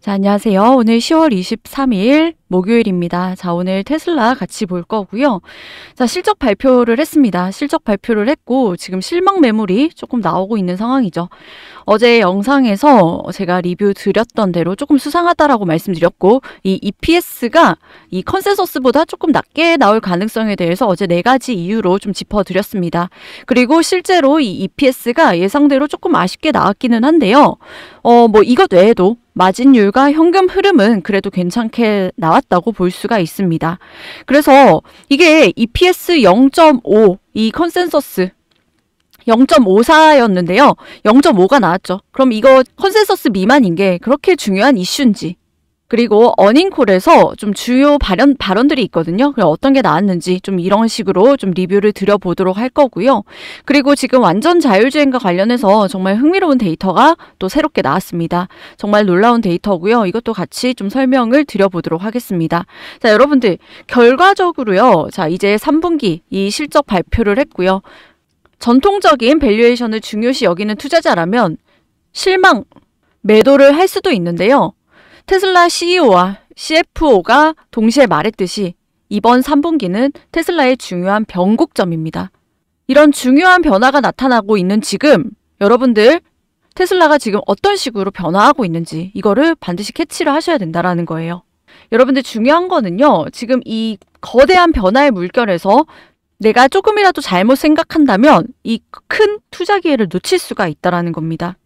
자, 안녕하세요. 오늘 10월 23일 목요일입니다. 자, 오늘 테슬라 같이 볼 거고요. 자, 실적 발표를 했습니다. 실적 발표를 했고 지금 실망 매물이 조금 나오고 있는 상황이죠. 어제 영상에서 제가 리뷰 드렸던 대로 조금 수상하다라고 말씀드렸고, 이 EPS가 이 컨센서스보다 조금 낮게 나올 가능성에 대해서 어제 4가지 이유로 좀 짚어드렸습니다. 그리고 실제로 이 EPS가 예상대로 조금 아쉽게 나왔기는 한데요. 뭐 이것 외에도 마진율과 현금 흐름은 그래도 괜찮게 나왔다고 볼 수가 있습니다. 그래서 이게 EPS 0.5, 이 컨센서스 0.54였는데요. 0.5가 나왔죠. 그럼 이거 컨센서스 미만인 게 그렇게 중요한 이슈인지, 그리고 어닝콜에서 좀 주요 발언들이 있거든요. 어떤 게 나왔는지 좀 이런 식으로 좀 리뷰를 드려보도록 할 거고요. 그리고 지금 완전 자율주행과 관련해서 정말 흥미로운 데이터가 또 새롭게 나왔습니다. 정말 놀라운 데이터고요. 이것도 같이 좀 설명을 드려보도록 하겠습니다. 자, 여러분들 결과적으로요. 자, 이제 3분기 이 실적 발표를 했고요. 전통적인 밸류에이션을 중요시 여기는 투자자라면 실망, 매도를 할 수도 있는데요. 테슬라 CEO와 CFO가 동시에 말했듯이 이번 3분기는 테슬라의 중요한 변곡점입니다. 이런 중요한 변화가 나타나고 있는 지금 여러분들 테슬라가 지금 어떤 식으로 변화하고 있는지 이거를 반드시 캐치를 하셔야 된다는 거예요. 여러분들 중요한 거는요. 지금 이 거대한 변화의 물결에서 내가 조금이라도 잘못 생각한다면 이 큰 투자 기회를 놓칠 수가 있다는 겁니다.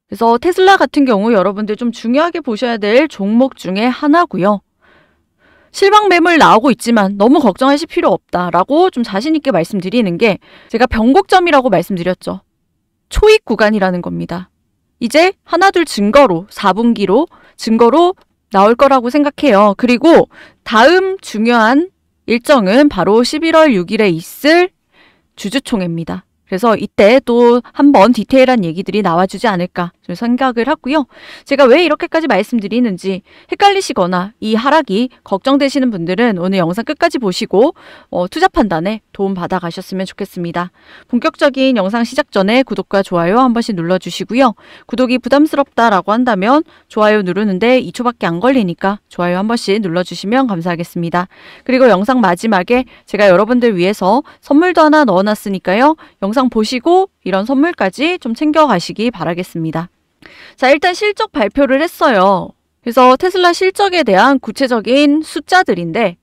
그래서 테슬라 같은 경우 여러분들 좀 중요하게 보셔야 될 종목 중에 하나고요. 실망 매물 나오고 있지만 너무 걱정하실 필요 없다라고 좀 자신 있게 말씀드리는 게, 제가 변곡점이라고 말씀드렸죠. 초입 구간이라는 겁니다. 이제 하나둘 증거로 4분기로 증거로 나올 거라고 생각해요. 그리고 다음 중요한 일정은 바로 11월 6일에 있을 주주총회입니다. 그래서 이때 또 한번 디테일한 얘기들이 나와주지 않을까 좀 생각을 하고요. 제가 왜 이렇게까지 말씀드리는지 헷갈리시거나 이 하락이 걱정되시는 분들은 오늘 영상 끝까지 보시고 투자 판단에 도움 받아 가셨으면 좋겠습니다. 본격적인 영상 시작 전에 구독과 좋아요 한 번씩 눌러주시고요. 구독이 부담스럽다라고 한다면 좋아요 누르는데 2초밖에 안 걸리니까 좋아요 한 번씩 눌러주시면 감사하겠습니다. 그리고 영상 마지막에 제가 여러분들 위해서 선물도 하나 넣어놨으니까요. 영상 보시고 이런 선물까지 좀 챙겨가시기 바라겠습니다. 자, 일단 실적 발표를 했어요. 그래서 테슬라 실적에 대한 구체적인 숫자들인데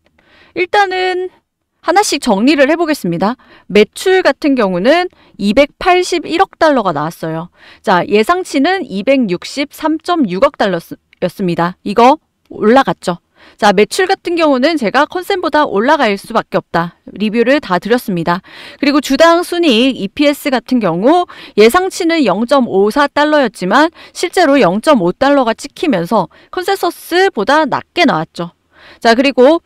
일단은 하나씩 정리를 해보겠습니다. 매출 같은 경우는 281억 달러가 나왔어요. 자, 예상치는 263.6억 달러였습니다. 이거 올라갔죠. 자, 매출 같은 경우는 제가 컨센보다 올라갈 수밖에 없다. 리뷰를 다 드렸습니다. 그리고 주당 순이익 EPS 같은 경우 예상치는 0.54달러였지만 실제로 0.5달러가 찍히면서 컨센서스보다 낮게 나왔죠. 자, 그리고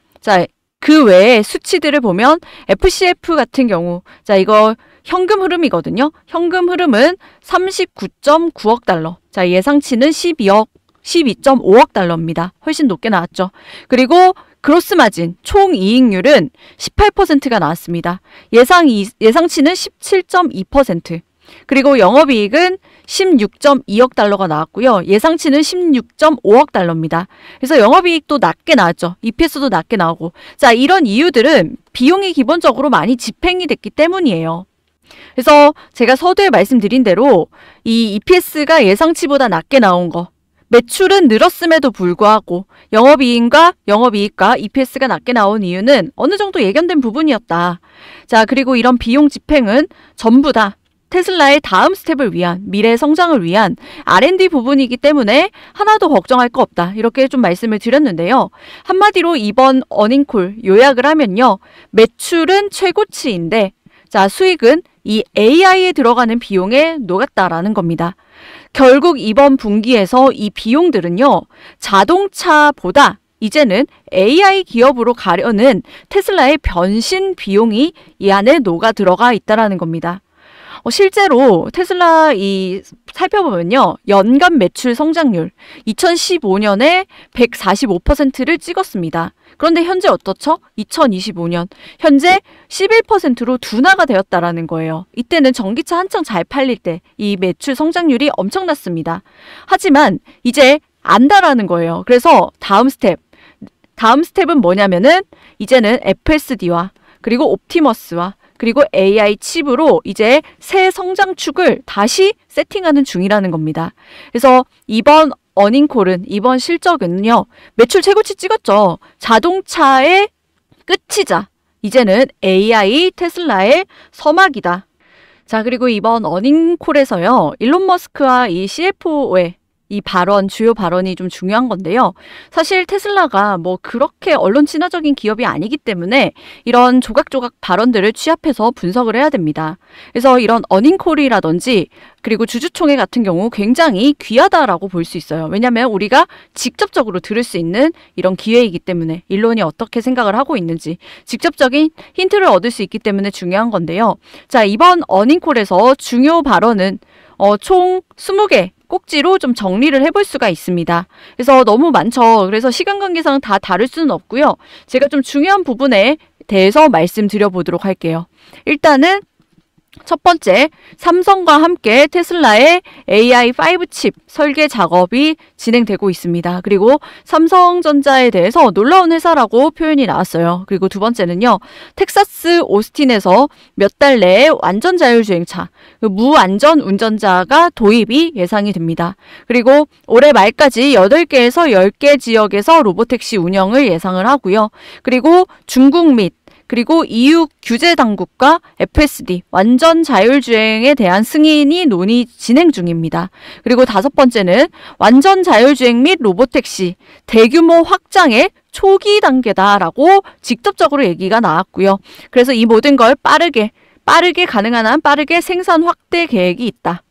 그 외에 수치들을 보면 FCF 같은 경우, 자, 이거 현금 흐름이거든요. 현금 흐름은 39.9억 달러. 자, 예상치는 12.5억 달러입니다. 훨씬 높게 나왔죠. 그리고 그로스 마진, 총 이익률은 18%가 나왔습니다. 예상치는 17.2%. 그리고 영업이익은 16.2억 달러가 나왔고요. 예상치는 16.5억 달러입니다. 그래서 영업이익도 낮게 나왔죠. EPS도 낮게 나오고. 자, 이런 이유들은 비용이 기본적으로 많이 집행이 됐기 때문이에요. 그래서 제가 서두에 말씀드린 대로 이 EPS가 예상치보다 낮게 나온 거, 매출은 늘었음에도 불구하고 영업이익과 EPS가 낮게 나온 이유는 어느 정도 예견된 부분이었다. 자, 그리고 이런 비용 집행은 전부 다 테슬라의 다음 스텝을 위한, 미래 성장을 위한 R&D 부분이기 때문에 하나도 걱정할 거 없다. 이렇게 좀 말씀을 드렸는데요. 한마디로 이번 어닝콜 요약을 하면요. 매출은 최고치인데, 자, 수익은 이 AI에 들어가는 비용에 녹았다라는 겁니다. 결국 이번 분기에서 이 비용들은요, 자동차보다 이제는 AI 기업으로 가려는 테슬라의 변신 비용이 이 안에 녹아 들어가 있다는 겁니다. 실제로 테슬라 살펴보면요. 연간 매출 성장률 2015년에 145%를 찍었습니다. 그런데 현재 어떻죠? 2025년 현재 11%로 둔화가 되었다라는 거예요. 이때는 전기차 한창 잘 팔릴 때 이 매출 성장률이 엄청났습니다. 하지만 이제 안다라는 거예요. 그래서 다음 스텝은 뭐냐면은 이제는 FSD와 그리고 옵티머스와 그리고 AI 칩으로 이제 새 성장축을 다시 세팅하는 중이라는 겁니다. 그래서 이번 어닝콜은, 이번 실적은요, 매출 최고치 찍었죠. 자동차의 끝이자 이제는 AI 테슬라의 서막이다. 자, 그리고 이번 어닝콜에서요, 일론 머스크와 이 CFO의 이 주요 발언이 좀 중요한 건데요. 사실 테슬라가 뭐 그렇게 언론 친화적인 기업이 아니기 때문에 이런 조각조각 발언들을 취합해서 분석을 해야 됩니다. 그래서 이런 어닝콜이라든지 그리고 주주총회 같은 경우 굉장히 귀하다라고 볼 수 있어요. 왜냐하면 우리가 직접적으로 들을 수 있는 이런 기회이기 때문에 일론이 어떻게 생각을 하고 있는지 직접적인 힌트를 얻을 수 있기 때문에 중요한 건데요. 자, 이번 어닝콜에서 중요 발언은 총 20개 꼭지로 좀 정리를 해볼 수가 있습니다. 그래서 너무 많죠. 그래서 시간 관계상 다 다룰 수는 없고요. 제가 좀 중요한 부분에 대해서 말씀드려 보도록 할게요. 일단은 첫 번째, 삼성과 함께 테슬라의 AI5 칩 설계 작업이 진행되고 있습니다. 그리고 삼성전자에 대해서 놀라운 회사라고 표현이 나왔어요. 그리고 두 번째는요, 텍사스 오스틴에서 몇 달 내에 완전 자율주행차, 무안전 운전자가 도입이 예상이 됩니다. 그리고 올해 말까지 8개에서 10개 지역에서 로보택시 운영을 예상을 하고요. 그리고 중국 및 그리고 EU 규제 당국과 FSD, 완전 자율주행에 대한 승인이 논의 진행 중입니다. 그리고 다섯 번째는 완전 자율주행 및 로보택시 대규모 확장의 초기 단계다라고 직접적으로 얘기가 나왔고요. 그래서 이 모든 걸 빠르게 가능한 한 빠르게 생산 확대 계획이 있다.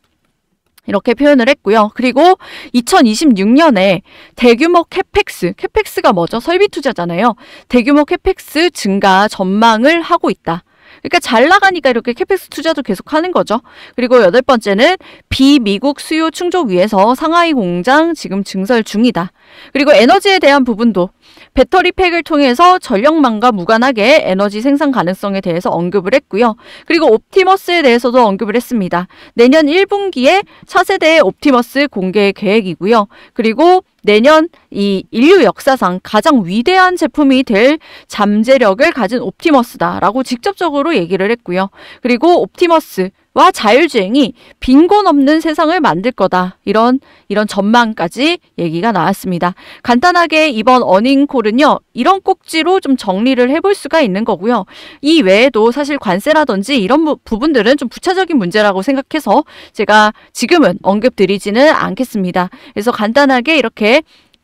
이렇게 표현을 했고요. 그리고 2026년에 대규모 캐펙스가 뭐죠? 설비 투자잖아요. 대규모 캐펙스 증가 전망을 하고 있다. 그러니까 잘 나가니까 이렇게 캐펙스 투자도 계속 하는 거죠. 그리고 여덟 번째는 비미국 수요 충족 위해서 상하이 공장 지금 증설 중이다. 그리고 에너지에 대한 부분도 배터리 팩을 통해서 전력망과 무관하게 에너지 생산 가능성에 대해서 언급을 했고요. 그리고 옵티머스에 대해서도 언급을 했습니다. 내년 1분기에 차세대의 옵티머스 공개 계획이고요. 그리고 내년 이 인류 역사상 가장 위대한 제품이 될 잠재력을 가진 옵티머스다라고 직접적으로 얘기를 했고요. 그리고 옵티머스와 자율주행이 빈곤 없는 세상을 만들 거다. 이런 전망까지 얘기가 나왔습니다. 간단하게 이번 어닝콜은요, 이런 꼭지로 좀 정리를 해볼 수가 있는 거고요. 이 외에도 사실 관세라든지 이런 부분들은 좀 부차적인 문제라고 생각해서 제가 지금은 언급드리지는 않겠습니다. 그래서 간단하게 이렇게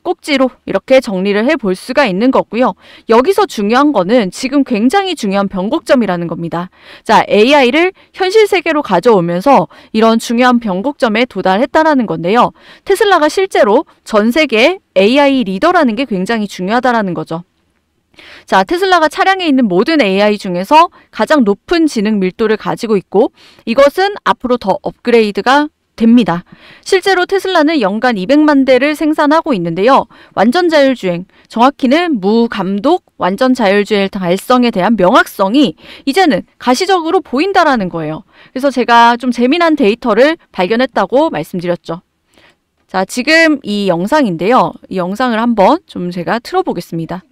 꼭지로 이렇게 정리를 해볼 수가 있는 거고요. 여기서 중요한 거는 지금 굉장히 중요한 변곡점이라는 겁니다. 자, AI를 현실 세계로 가져오면서 이런 중요한 변곡점에 도달했다라는 건데요. 테슬라가 실제로 전 세계 AI 리더라는 게 굉장히 중요하다라는 거죠. 자, 테슬라가 차량에 있는 모든 AI 중에서 가장 높은 지능 밀도를 가지고 있고 이것은 앞으로 더 업그레이드가 됩니다. 실제로 테슬라는 연간 200만 대를 생산하고 있는데요. 완전 자율주행, 정확히는 무감독 완전 자율주행 달성에 대한 명확성이 이제는 가시적으로 보인다라는 거예요. 그래서 제가 좀 재미난 데이터를 발견했다고 말씀드렸죠. 자, 지금 이 영상인데요. 이 영상을 한번 좀 제가 틀어보겠습니다.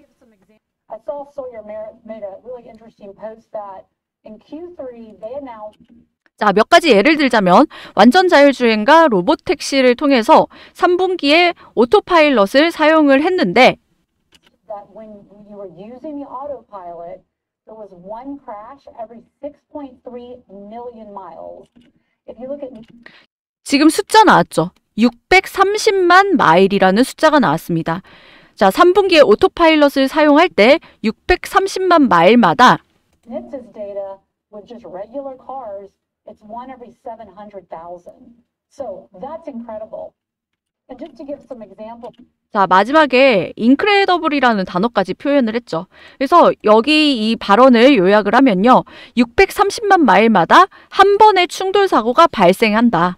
I saw Sawyer made a really interesting post that in Q3 they announced 자, 몇 가지 예를 들자면 완전 자율주행과 로보택시를 통해서 3분기에 오토파일럿을 사용을 했는데 that when you were using the autopilot, there was one crash every 6.3 million miles. If you look at 지금 숫자 나왔죠. 630만 마일이라는 숫자가 나왔습니다. 자, 3분기에 오토파일럿을 사용할 때 630만 마일마다 NHTSA's data with just regular cars, it's one every 700,000. So that's incredible. And just to give some examples. 자, 마지막에 incredible이라는 단어까지 표현을 했죠. 그래서 여기 이 발언을 요약을 하면요. 630만 마일마다 한 번의 충돌 사고가 발생한다.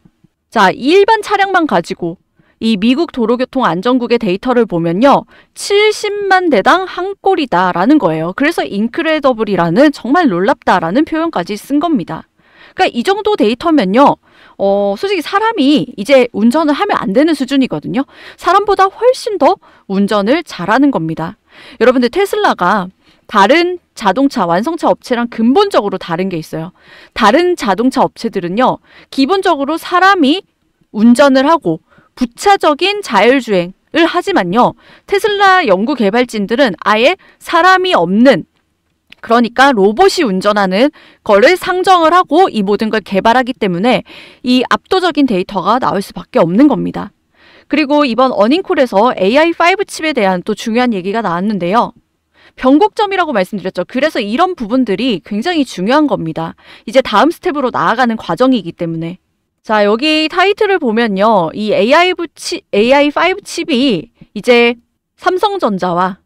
자, 일반 차량만 가지고 이 미국 도로교통안전국의 데이터를 보면요. 70만 대당 한 꼴이다라는 거예요. 그래서 incredible이라는 정말 놀랍다라는 표현까지 쓴 겁니다. 그러니까 이 정도 데이터면요. 솔직히 사람이 이제 운전을 하면 안 되는 수준이거든요. 사람보다 훨씬 더 운전을 잘하는 겁니다. 여러분들 테슬라가 다른 자동차 완성차 업체랑 근본적으로 다른 게 있어요. 다른 자동차 업체들은요, 기본적으로 사람이 운전을 하고 부차적인 자율주행을 하지만요, 테슬라 연구 개발진들은 아예 사람이 없는, 그러니까 로봇이 운전하는 거를 상정을 하고 이 모든 걸 개발하기 때문에 이 압도적인 데이터가 나올 수밖에 없는 겁니다. 그리고 이번 어닝콜에서 AI5 칩에 대한 또 중요한 얘기가 나왔는데요. 변곡점이라고 말씀드렸죠. 그래서 이런 부분들이 굉장히 중요한 겁니다. 이제 다음 스텝으로 나아가는 과정이기 때문에. 자, 여기 타이틀을 보면요. 이 AI5 칩이 이제 삼성전자와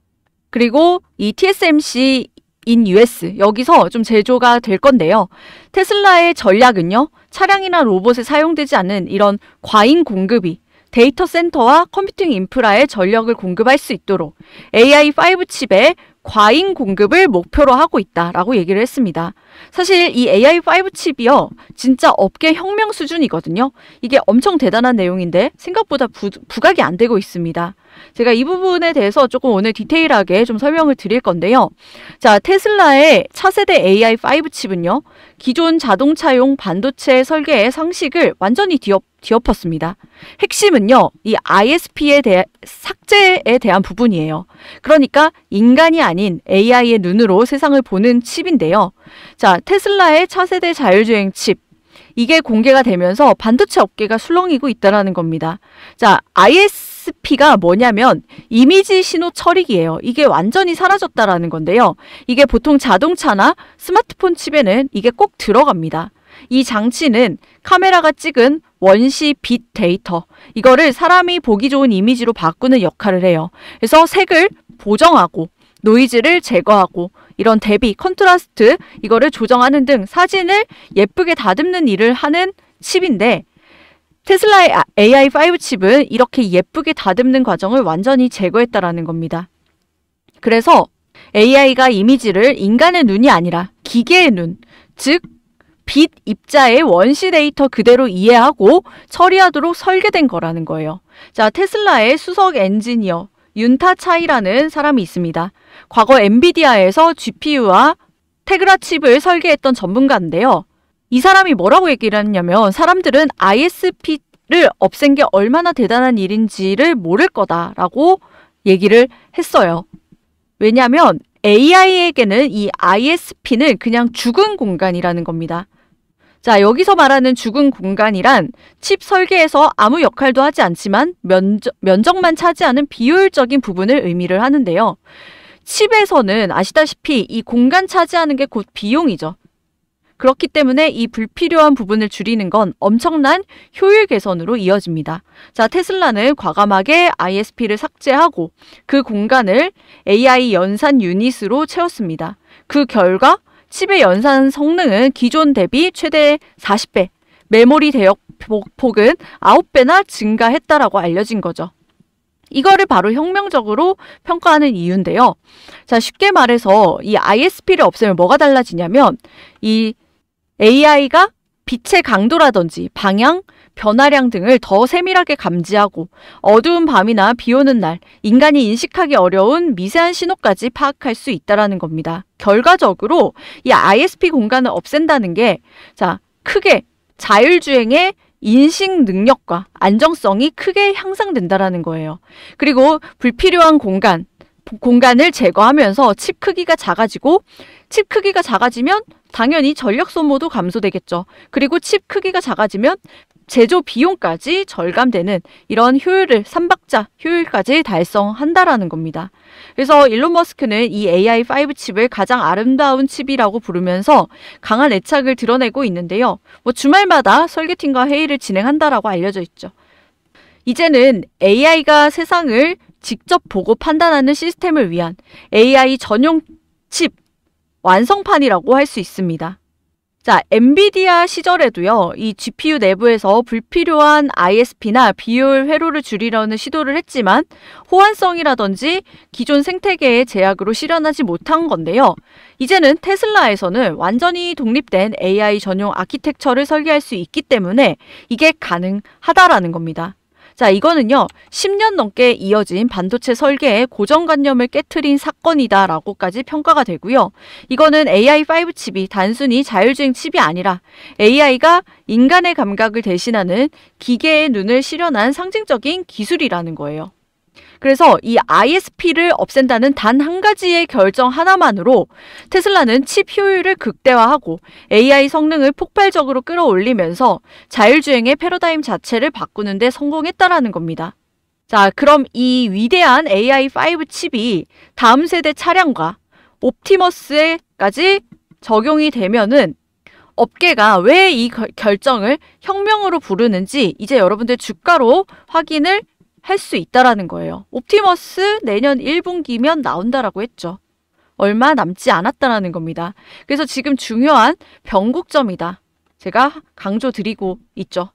그리고 이 TSMC in US 여기서 좀 제조가 될 건데요. 테슬라의 전략은요. 차량이나 로봇에 사용되지 않는 이런 과잉 공급이 데이터 센터와 컴퓨팅 인프라에 전력을 공급할 수 있도록 AI5 칩의 과잉 공급을 목표로 하고 있다라고 얘기를 했습니다. 사실 이 AI5 칩이요, 진짜 업계 혁명 수준이거든요. 이게 엄청 대단한 내용인데 생각보다 부각이 안 되고 있습니다. 제가 이 부분에 대해서 조금 오늘 디테일하게 좀 설명을 드릴 건데요. 자, 테슬라의 차세대 AI5 칩은요, 기존 자동차용 반도체 설계의 상식을 완전히 뒤엎었습니다. 핵심은요, 이 ISP에 대한 삭제에 대한 부분이에요. 그러니까 인간이 아닌 AI의 눈으로 세상을 보는 칩인데요. 자, 테슬라의 차세대 자율주행 칩, 이게 공개가 되면서 반도체 업계가 술렁이고 있다는 겁니다. 자, ISP가 뭐냐면 이미지 신호 처리기예요. 이게 완전히 사라졌다라는 건데요. 이게 보통 자동차나 스마트폰 칩에는 이게 꼭 들어갑니다. 이 장치는 카메라가 찍은 원시 빛 데이터, 이거를 사람이 보기 좋은 이미지로 바꾸는 역할을 해요. 그래서 색을 보정하고 노이즈를 제거하고 이런 대비, 컨트라스트 이거를 조정하는 등 사진을 예쁘게 다듬는 일을 하는 칩인데, 테슬라의 AI5 칩은 이렇게 예쁘게 다듬는 과정을 완전히 제거했다라는 겁니다. 그래서 AI가 이미지를 인간의 눈이 아니라 기계의 눈, 즉 빛 입자의 원시 데이터 그대로 이해하고 처리하도록 설계된 거라는 거예요. 자, 테슬라의 수석 엔지니어 윤타 차이라는 사람이 있습니다. 과거 엔비디아에서 GPU와 테그라 칩을 설계했던 전문가인데요. 이 사람이 뭐라고 얘기를 했냐면, 사람들은 ISP를 없앤 게 얼마나 대단한 일인지를 모를 거다라고 얘기를 했어요. 왜냐하면 AI에게는 이 ISP는 그냥 죽은 공간이라는 겁니다. 자, 여기서 말하는 죽은 공간이란 칩 설계에서 아무 역할도 하지 않지만 면적만 차지하는 비효율적인 부분을 의미를 하는데요. 칩에서는 아시다시피 이 공간 차지하는 게 곧 비용이죠. 그렇기 때문에 이 불필요한 부분을 줄이는 건 엄청난 효율 개선으로 이어집니다. 자, 테슬라는 과감하게 ISP를 삭제하고 그 공간을 AI 연산 유닛으로 채웠습니다. 그 결과 칩의 연산 성능은 기존 대비 최대 40배, 메모리 대역폭은 9배나 증가했다라고 알려진 거죠. 이거를 바로 혁명적으로 평가하는 이유인데요. 자, 쉽게 말해서 이 ISP를 없애면 뭐가 달라지냐면, 이 AI가 빛의 강도라든지 방향, 변화량 등을 더 세밀하게 감지하고 어두운 밤이나 비 오는 날 인간이 인식하기 어려운 미세한 신호까지 파악할 수 있다는 겁니다. 결과적으로 이 ISP 공간을 없앤다는 게, 자, 크게 자율주행의 인식 능력과 안정성이 크게 향상된다는 거예요. 그리고 불필요한 공간을 제거하면서 칩 크기가 작아지고, 칩 크기가 작아지면 당연히 전력 소모도 감소되겠죠. 그리고 칩 크기가 작아지면 제조 비용까지 절감되는 이런 효율을, 3박자 효율까지 달성한다라는 겁니다. 그래서 일론 머스크는 이 AI5 칩을 가장 아름다운 칩이라고 부르면서 강한 애착을 드러내고 있는데요. 주말마다 설계팀과 회의를 진행한다라고 알려져 있죠. 이제는 AI가 세상을 직접 보고 판단하는 시스템을 위한 AI 전용 칩 완성판이라고 할 수 있습니다. 자, 엔비디아 시절에도요, 이 GPU 내부에서 불필요한 ISP나 비효율 회로를 줄이려는 시도를 했지만 호환성이라든지 기존 생태계의 제약으로 실현하지 못한 건데요. 이제는 테슬라에서는 완전히 독립된 AI 전용 아키텍처를 설계할 수 있기 때문에 이게 가능하다라는 겁니다. 자, 이거는요, 10년 넘게 이어진 반도체 설계의 고정관념을 깨트린 사건이다라고까지 평가가 되고요. 이거는 AI5 칩이 단순히 자율주행 칩이 아니라 AI가 인간의 감각을 대신하는 기계의 눈을 실현한 상징적인 기술이라는 거예요. 그래서 이 ISP를 없앤다는 단 한 가지의 결정 하나만으로 테슬라는 칩 효율을 극대화하고 AI 성능을 폭발적으로 끌어올리면서 자율주행의 패러다임 자체를 바꾸는 데 성공했다라는 겁니다. 자, 그럼 이 위대한 AI5 칩이 다음 세대 차량과 옵티머스에까지 적용이 되면은 업계가 왜 이 결정을 혁명으로 부르는지 이제 여러분들 주가로 확인을 할 수 있다라는 거예요. 옵티머스 내년 1분기면 나온다라고 했죠. 얼마 남지 않았다라는 겁니다. 그래서 지금 중요한 변곡점이다. 제가 강조드리고 있죠.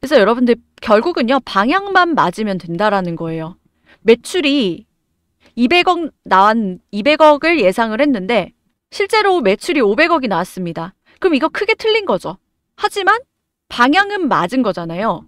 그래서 여러분들 결국은요, 방향만 맞으면 된다라는 거예요. 매출이 200억을 예상을 했는데 실제로 매출이 500억이 나왔습니다. 그럼 이거 크게 틀린 거죠. 하지만 방향은 맞은 거잖아요.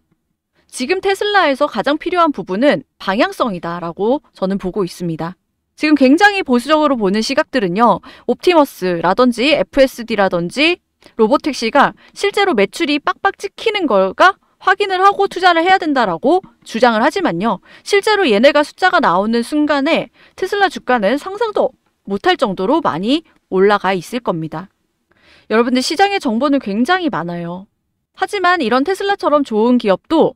지금 테슬라에서 가장 필요한 부분은 방향성이다라고 저는 보고 있습니다. 지금 굉장히 보수적으로 보는 시각들은요, 옵티머스라든지 FSD라든지 로보택시가 실제로 매출이 빡빡 찍히는 걸까 확인을 하고 투자를 해야 된다라고 주장을 하지만요, 실제로 얘네가 숫자가 나오는 순간에 테슬라 주가는 상상도 못할 정도로 많이 올라가 있을 겁니다. 여러분들 시장의 정보는 굉장히 많아요. 하지만 이런 테슬라처럼 좋은 기업도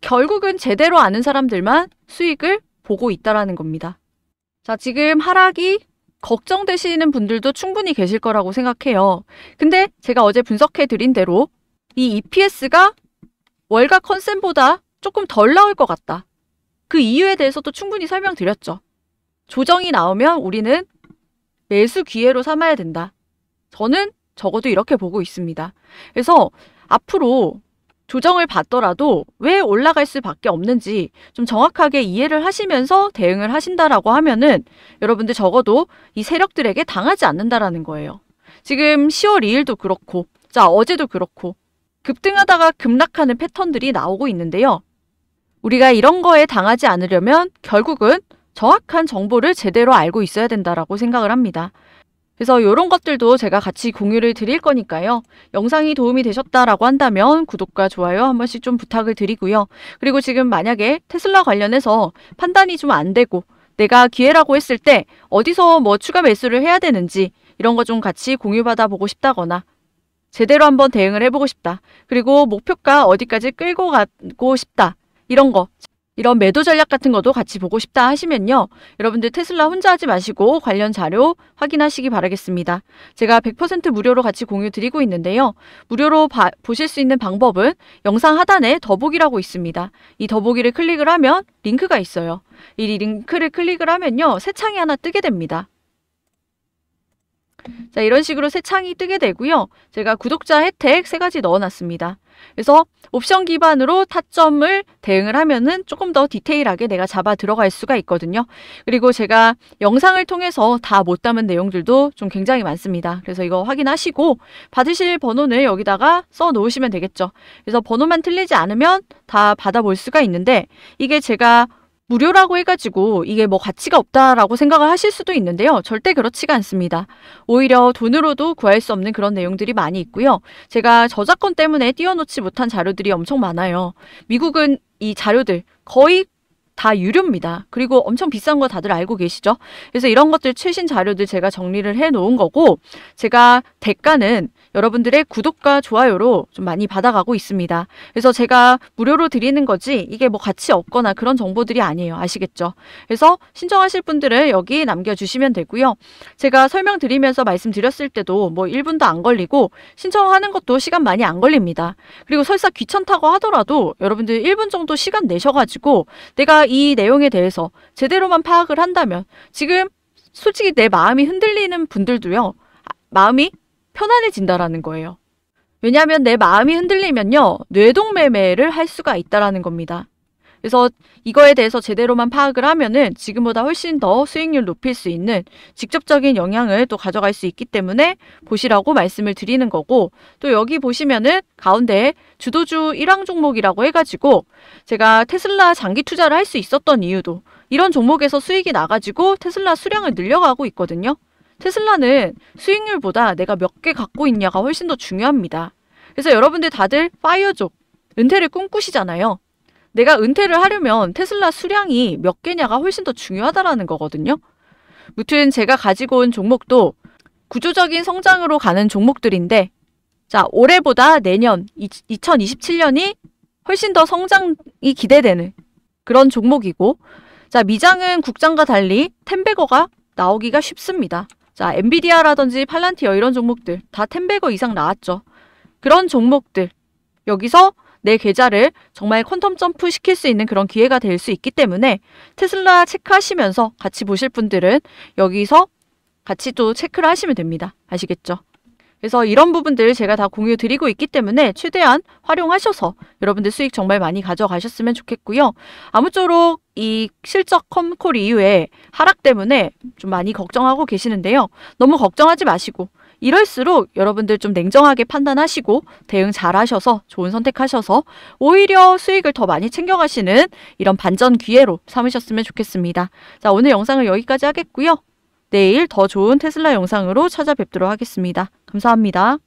결국은 제대로 아는 사람들만 수익을 보고 있다라는 겁니다. 자, 지금 하락이 걱정되시는 분들도 충분히 계실 거라고 생각해요. 근데 제가 어제 분석해 드린 대로 이 EPS가 월가 컨센보다 조금 덜 나올 것 같다. 그 이유에 대해서도 충분히 설명드렸죠. 조정이 나오면 우리는 매수 기회로 삼아야 된다. 저는 적어도 이렇게 보고 있습니다. 그래서 앞으로 조정을 받더라도 왜 올라갈 수밖에 없는지 좀 정확하게 이해를 하시면서 대응을 하신다라고 하면은 여러분들 적어도 이 세력들에게 당하지 않는다라는 거예요. 지금 10월 2일도 그렇고, 자, 어제도 그렇고 급등하다가 급락하는 패턴들이 나오고 있는데요. 우리가 이런 거에 당하지 않으려면 결국은 정확한 정보를 제대로 알고 있어야 된다라고 생각을 합니다. 그래서 이런 것들도 제가 같이 공유를 드릴 거니까요. 영상이 도움이 되셨다라고 한다면 구독과 좋아요 한 번씩 좀 부탁을 드리고요. 그리고 지금 만약에 테슬라 관련해서 판단이 좀 안 되고 내가 기회라고 했을 때 어디서 뭐 추가 매수를 해야 되는지 이런 거 좀 같이 공유받아 보고 싶다거나 제대로 한번 대응을 해보고 싶다. 그리고 목표가 어디까지 끌고 가고 싶다. 이런 매도 전략 같은 것도 같이 보고 싶다 하시면요. 여러분들 테슬라 혼자 하지 마시고 관련 자료 확인하시기 바라겠습니다. 제가 100% 무료로 같이 공유 드리고 있는데요. 무료로 보실 수 있는 방법은 영상 하단에 더보기라고 있습니다. 이 더보기를 클릭을 하면 링크가 있어요. 이 링크를 클릭을 하면요, 새 창이 하나 뜨게 됩니다. 자, 이런 식으로 새 창이 뜨게 되고요. 제가 구독자 혜택 3가지 넣어놨습니다. 그래서 옵션 기반으로 타점을 대응을 하면은 조금 더 디테일하게 내가 잡아 들어갈 수가 있거든요. 그리고 제가 영상을 통해서 다 못 담은 내용들도 좀 굉장히 많습니다. 그래서 이거 확인하시고 받으실 번호는 여기다가 써 놓으시면 되겠죠. 그래서 번호만 틀리지 않으면 다 받아볼 수가 있는데 이게 제가 무료라고 해가지고 이게 뭐 가치가 없다라고 생각을 하실 수도 있는데요. 절대 그렇지가 않습니다. 오히려 돈으로도 구할 수 없는 그런 내용들이 많이 있고요. 제가 저작권 때문에 띄워놓지 못한 자료들이 엄청 많아요. 미국은 이 자료들 거의 다 유료입니다. 그리고 엄청 비싼 거 다들 알고 계시죠? 그래서 이런 것들 최신 자료들 제가 정리를 해 놓은 거고 제가 대가는 여러분들의 구독과 좋아요로 좀 많이 받아가고 있습니다. 그래서 제가 무료로 드리는 거지 이게 뭐 가치 없거나 그런 정보들이 아니에요. 아시겠죠? 그래서 신청하실 분들은 여기 남겨주시면 되고요. 제가 설명드리면서 말씀드렸을 때도 뭐 1분도 안 걸리고 신청하는 것도 시간 많이 안 걸립니다. 그리고 설사 귀찮다고 하더라도 여러분들 1분 정도 시간 내셔가지고 내가 이 내용에 대해서 제대로만 파악을 한다면 지금 솔직히 내 마음이 흔들리는 분들도요. 마음이 편안해진다라는 거예요. 왜냐하면 내 마음이 흔들리면요, 뇌동매매를 할 수가 있다라는 겁니다. 그래서 이거에 대해서 제대로만 파악을 하면은 지금보다 훨씬 더 수익률 높일 수 있는 직접적인 영향을 또 가져갈 수 있기 때문에 보시라고 말씀을 드리는 거고, 또 여기 보시면은 가운데 주도주 1항 종목이라고 해가지고 제가 테슬라 장기 투자를 할 수 있었던 이유도 이런 종목에서 수익이 나가지고 테슬라 수량을 늘려가고 있거든요. 테슬라는 수익률보다 내가 몇 개 갖고 있냐가 훨씬 더 중요합니다. 그래서 여러분들 다들 파이어족, 은퇴를 꿈꾸시잖아요. 내가 은퇴를 하려면 테슬라 수량이 몇 개냐가 훨씬 더 중요하다라는 거거든요. 무튼 제가 가지고 온 종목도 구조적인 성장으로 가는 종목들인데, 자, 올해보다 내년 2027년이 훨씬 더 성장이 기대되는 그런 종목이고, 자, 미장은 국장과 달리 텐베거가 나오기가 쉽습니다. 자, 엔비디아라든지 팔란티어 이런 종목들 다 텐베거 이상 나왔죠. 그런 종목들, 여기서 내 계좌를 정말 퀀텀 점프 시킬 수 있는 그런 기회가 될 수 있기 때문에 테슬라 체크하시면서 같이 보실 분들은 여기서 같이 또 체크를 하시면 됩니다. 아시겠죠? 그래서 이런 부분들 제가 다 공유 드리고 있기 때문에 최대한 활용하셔서 여러분들 수익 정말 많이 가져가셨으면 좋겠고요. 아무쪼록 이 실적 컴콜 이후에 하락 때문에 좀 많이 걱정하고 계시는데요. 너무 걱정하지 마시고 이럴수록 여러분들 좀 냉정하게 판단하시고 대응 잘 하셔서 좋은 선택하셔서 오히려 수익을 더 많이 챙겨가시는 이런 반전 기회로 삼으셨으면 좋겠습니다. 자, 오늘 영상을 여기까지 하겠고요. 내일 더 좋은 테슬라 영상으로 찾아뵙도록 하겠습니다. 감사합니다.